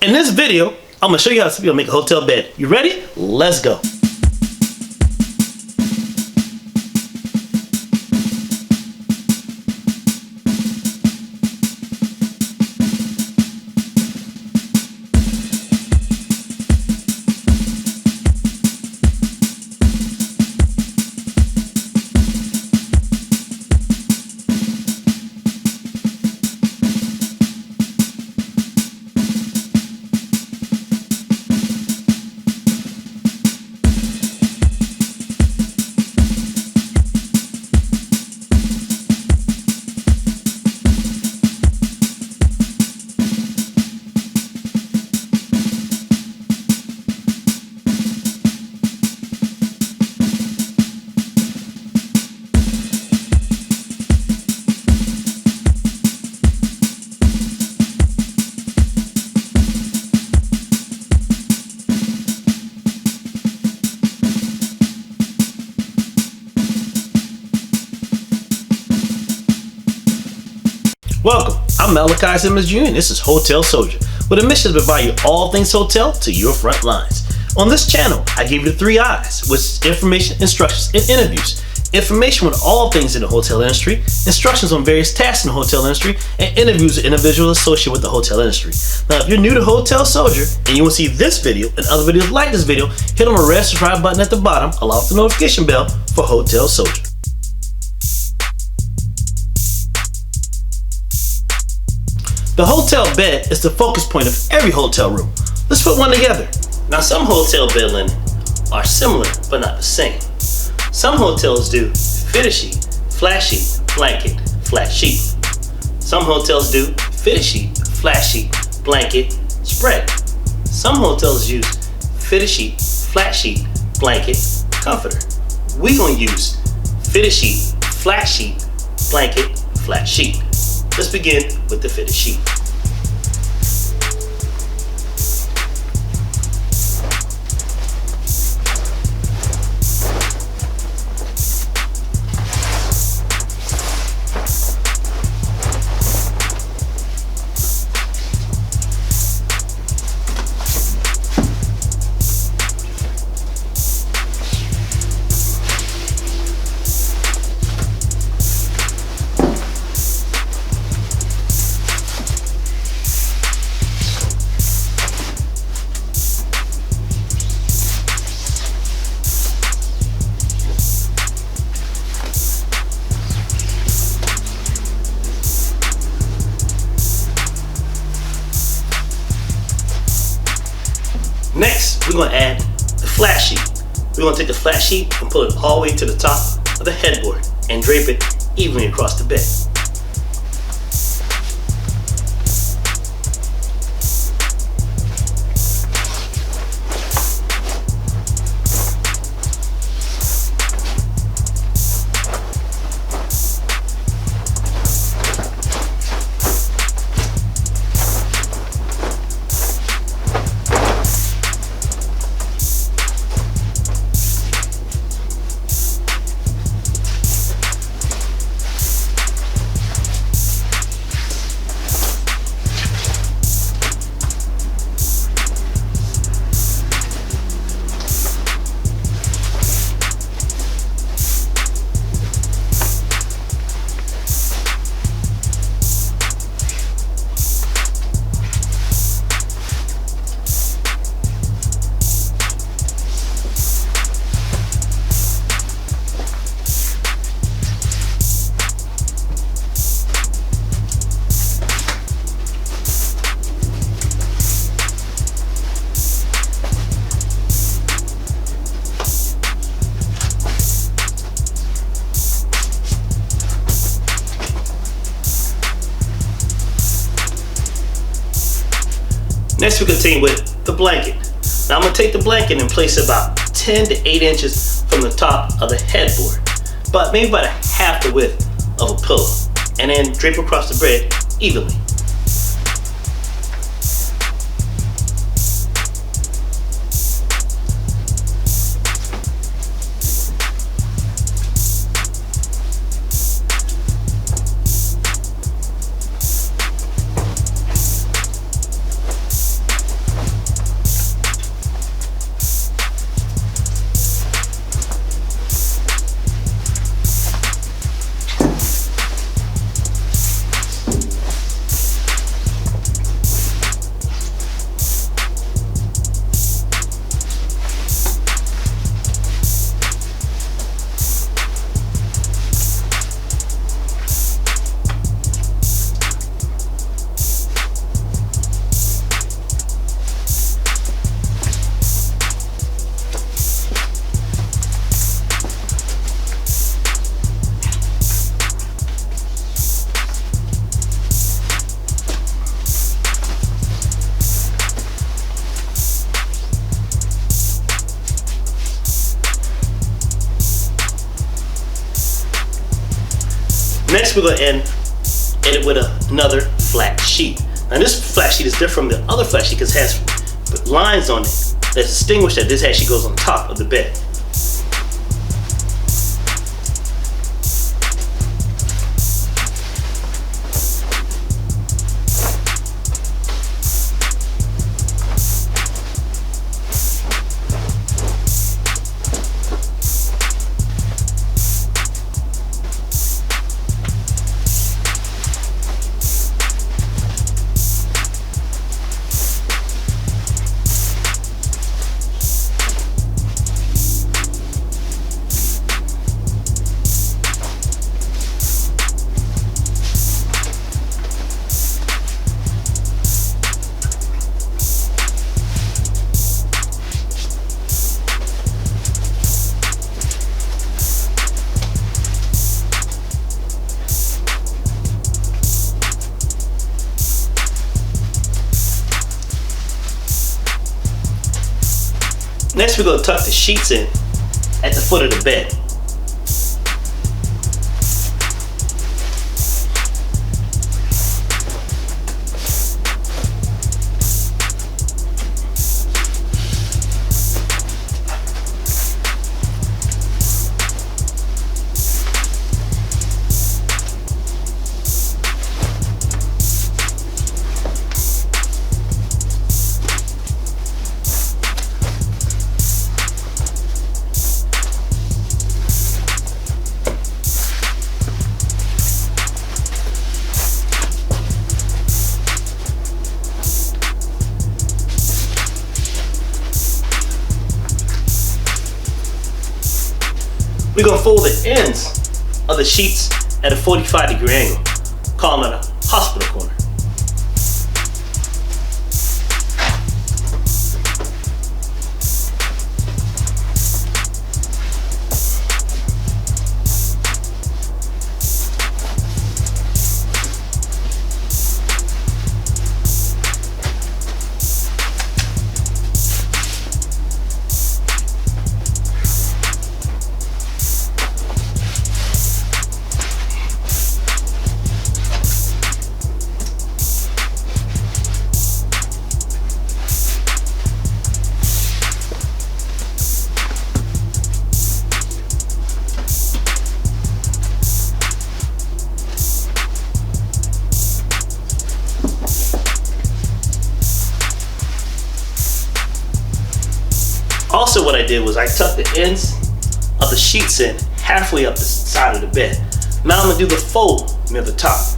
In this video, I'm gonna show you how to make a hotel bed. You ready? Let's go. Welcome, I'm Malachi Simmons Jr. and this is Hotel Soldier, with a mission to provide you all things hotel to your front lines. On this channel, I give you the 3 I's, which is information, instructions, and interviews. Information on all things in the hotel industry, instructions on various tasks in the hotel industry, and interviews with individuals associated with the hotel industry. Now, if you're new to Hotel Soldier and you want to see this video and other videos like this video, hit on the red subscribe button at the bottom, along with the notification bell for Hotel Soldier. The hotel bed is the focus point of every hotel room. Let's put one together. Now, some hotel bed linen are similar but not the same. Some hotels do fitted sheet, flat sheet, blanket, flat sheet. Some hotels do fitted sheet, flat sheet, blanket, spread. Some hotels use fitted sheet, flat sheet, blanket, comforter. We're gonna use fitted sheet, flat sheet, blanket, flat sheet. Let's begin with the fitted sheet. Next, we're going to add the flat sheet. We're going to take the flat sheet and pull it all the way to the top of the headboard and drape it evenly across the bed. Next, we continue with the blanket. Now, I'm going to take the blanket and place it about 10 to 8 inches from the top of the headboard, but maybe about half the width of a pillow, and then drape across the bed evenly. we're going to end it with another flat sheet. Now this flat sheet is different from the other flat sheet because it has lines on it that distinguish that this actually goes on top of the bed. Next, we're going to tuck the sheets in at the foot of the bed. We're going to fold the ends of the sheets at a 45-degree angle, calling it a hospital corner. Also, what I did was I tucked the ends of the sheets in halfway up the side of the bed. Now I'm going to do the fold near the top.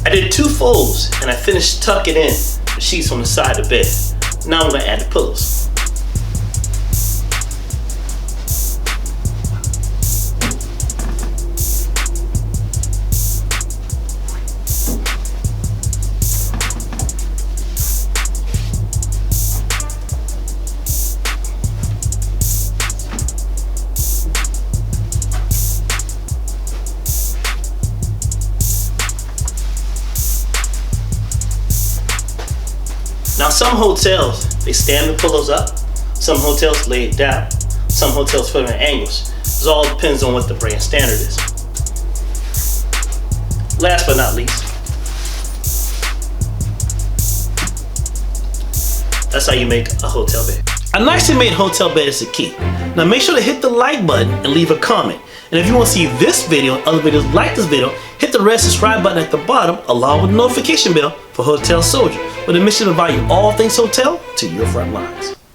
I did 2 folds and I finished tucking in the sheets on the side of the bed. Now I'm going to add the pillows. Now some hotels, they stand the pillows up. Some hotels lay it down. Some hotels put them at angles. It all depends on what the brand standard is. Last but not least, That's how you make a hotel bed. A nicely made hotel bed is the key. Now make sure to hit the like button and leave a comment. And if you want to see this video and other videos like this video, hit the red subscribe button at the bottom along with the notification bell for Hotel Soldier, with a mission to value all things hotel to your front lines.